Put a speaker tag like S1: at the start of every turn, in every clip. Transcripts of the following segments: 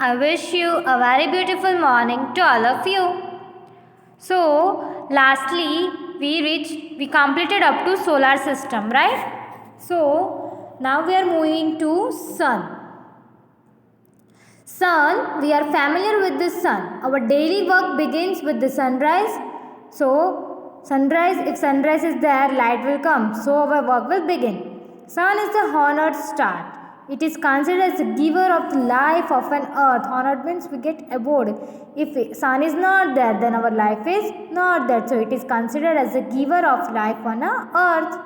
S1: I wish you a very beautiful morning to all of you. So, lastly, we completed up to solar system, right? So, now we are moving to sun. Sun, we are familiar with the sun. Our daily work begins with the sunrise. So, if sunrise is there, light will come. So, our work will begin. Sun is the honored star. It is considered as the giver of the life of an earth. Honored means we get award. If sun is not there, then our life is not there. So, it is considered as the giver of life on a earth.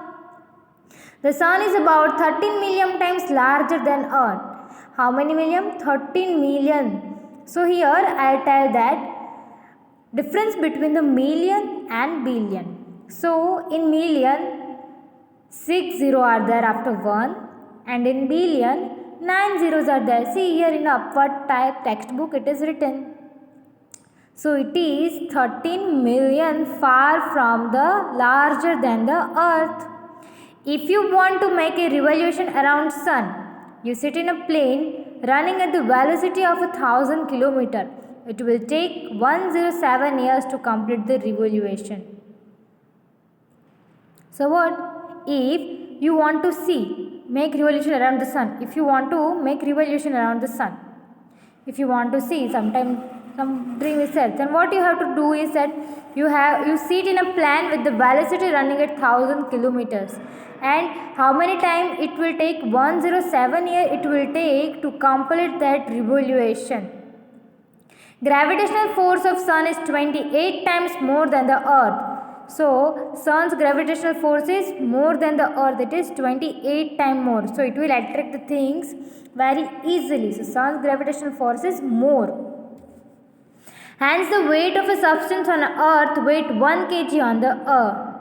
S1: The sun is about 13 million times larger than earth. How many million? 13 million. So here I tell that difference between the million and billion. So in million 6 zeros are there after 1 and in billion 9 zeros are there. See here in upward type textbook it is written. So it is 13 million far from the larger than the earth. If you want to make a revolution around sun, you sit in a plane running at the velocity of 1000 km. It will take 107 years to complete the revolution. So what? If you want to make revolution around the sun. If you want to make revolution around the sun. If you want to see some dream is set, then what you have to do is that you sit in a plane with the velocity running at 1000 kilometers. And how many time it will take? 107 years it will take to complete that revolution. Gravitational force of sun is 28 times more than the earth. So sun's gravitational force is more than the earth. It is 28 times more. So it will attract the things very easily. So sun's gravitational force is more. Hence the weight of a substance on earth weight 1 kg on the earth.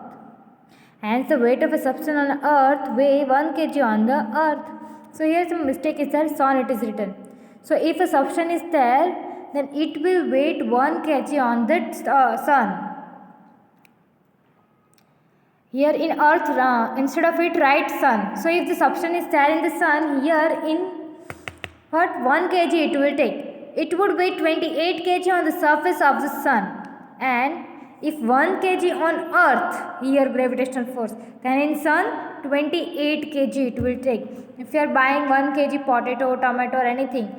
S1: Hence the weight of a substance on earth weigh 1 kg on the earth. So here some mistake is there, sun it is written. So if a substance is there, then it will weight 1 kg on the sun. Here in earth, instead of it write sun. So if the substance is there in the sun, here in what 1 kg it will take. It would weigh 28 kg on the surface of the sun. And if 1 kg on earth, here gravitational force, then in sun 28 kg it will take. If you are buying 1 kg potato, tomato or anything,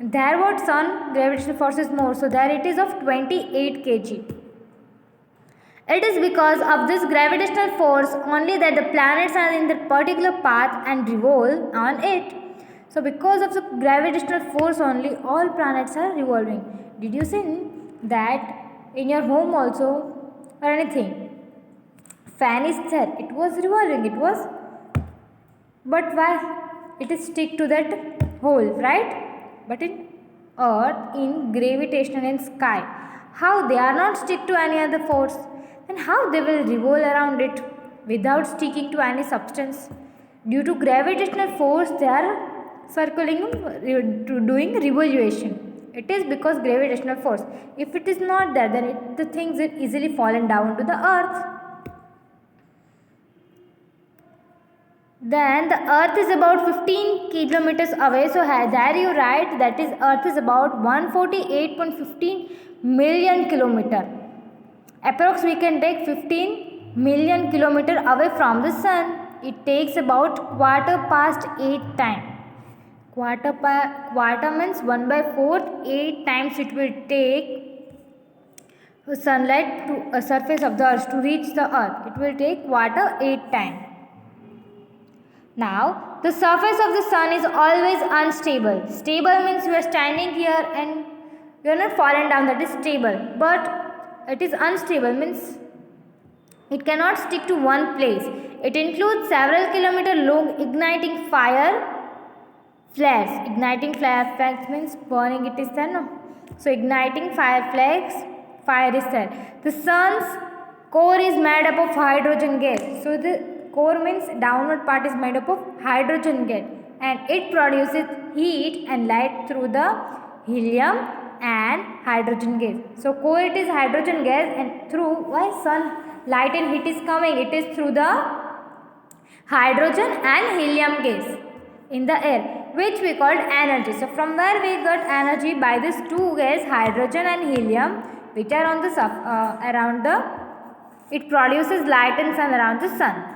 S1: there what sun gravitational force is more. So there it is of 28 kg. It is because of this gravitational force only that the planets are in that particular path and revolve on it. So because of the gravitational force only all planets are revolving. Did you see that in your home also or anything? Fan is there. It was revolving. But why? It is stick to that hole, right? But in earth, in gravitation and sky, how they are not stick to any other force? Then how they will revolve around it without sticking to any substance? Due to gravitational force they are circling, doing revolution. It is because gravitational force. If it is not there, then the things will easily fallen down to the earth. Then the earth is about 15 kilometers away. So there you write that is earth is about 148.15 million kilometer. Approx we can take 15 million kilometer away from the sun. It takes about quarter past 8 time. Quarter means 1/4, 8 times it will take sunlight to a surface of the earth to reach the earth. It will take quarter 8 time. Now the surface of the sun is always unstable. Stable means you are standing here and you are not fallen down, that is stable. But it is unstable means it cannot stick to one place. It includes several kilometer long igniting fire flares. Igniting flares means burning it is there, no? So igniting fire is there. The sun's core is made up of hydrogen gas. So the core means downward part is made up of hydrogen gas and it produces heat and light through the helium and hydrogen gas. So core it is hydrogen gas and through why sun light and heat is coming, it is through the hydrogen and helium gas in the air. which we called energy. So from where we got energy? By these two gas, hydrogen and helium, which are on the around the, it produces light and sun around the sun.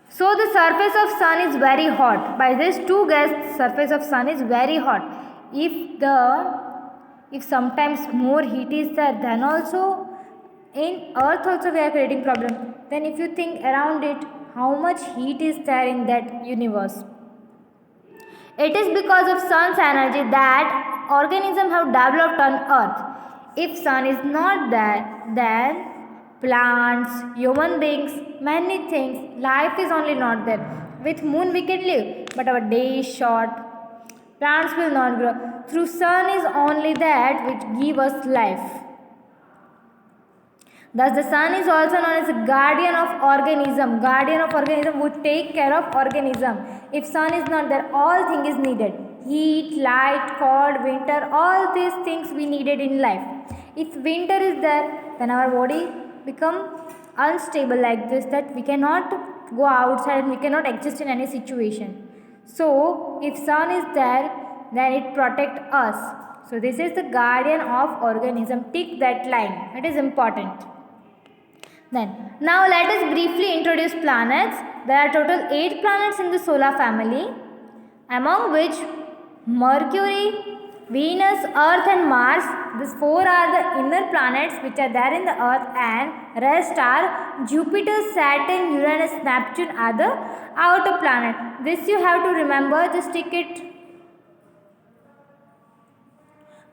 S1: So the surface of sun is very hot. By this two gas, surface of sun is very hot. If sometimes more heat is there, then also in earth also we are creating problem. Then if you think around it, how much heat is there in that universe? It is because of sun's energy that organisms have developed on earth. If sun is not there, then plants, human beings, many things, life is only not there. With moon we can live, but our day is short. Plants will not grow. Through sun is only that which give us life. Thus the sun is also known as a guardian of organism. Guardian of organism would take care of organism. If sun is not there, all thing is needed. Heat, light, cold, winter, all these things we needed in life. If winter is there, then our body become unstable like this, that we cannot go outside and we cannot exist in any situation. So if sun is there, then it protects us. So this is the guardian of organism. Tick that line. It is important. Then, now let us briefly introduce planets. There are total 8 planets in the solar family, among which Mercury, Venus, Earth and Mars. These 4 are the inner planets which are there in the Earth, and rest are Jupiter, Saturn, Uranus, Neptune are the outer planet. This you have to remember, just tick it.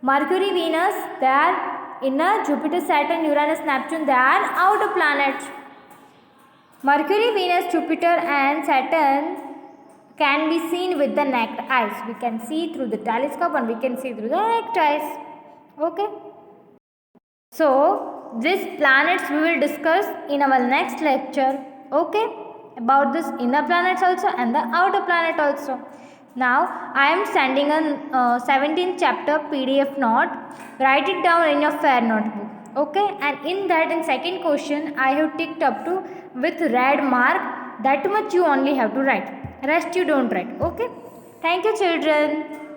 S1: Mercury, Venus, they are inner, Jupiter, Saturn, Uranus, Neptune, they are outer planets. Mercury, Venus, Jupiter and Saturn can be seen with the naked eyes. We can see through the telescope and we can see through the naked eyes. Okay. So, these planets we will discuss in our next lecture. Okay. About this inner planets also and the outer planet also. Now, I am sending a 17th chapter PDF note. Write it down in your fair notebook. Okay. And in that, in second question, I have ticked up to with red mark. That much you only have to write. Rest you don't write. Okay. Thank you, children.